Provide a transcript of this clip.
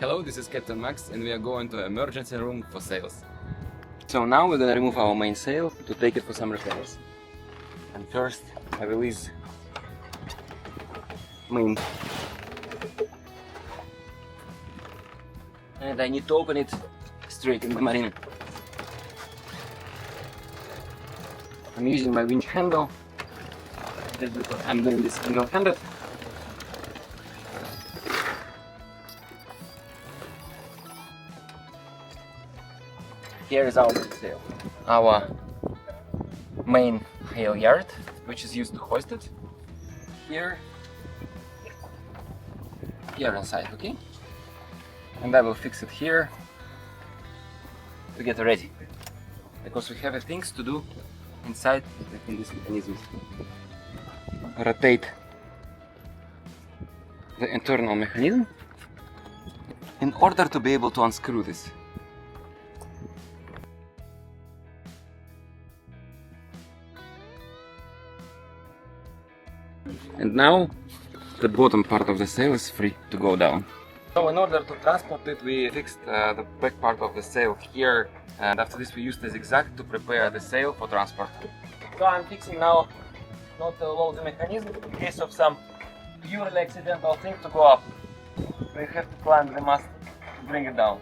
Hello, this is Captain Max and we are going to emergency room for sails. So now we're gonna remove our mainsail to take it for some repairs. And first I release main. And I need to open it straight in the marine. I'm using my winch handle. That's because I'm doing this single-handed. Here is our mainsail. Our main hail yard, which is used to hoist it. Here inside, okay? And I will fix it here to get ready. Because we have things to do inside in this mechanism. Rotate the internal mechanism in order to be able to unscrew this. And now the bottom part of the sail is free to go down. So in order to transport it, we fixed the back part of the sail here, and after this we used the zigzag to prepare the sail for transport. So I'm fixing now not to load the mechanism in case of some purely accidental thing to go up. We have to climb the mast to bring it down.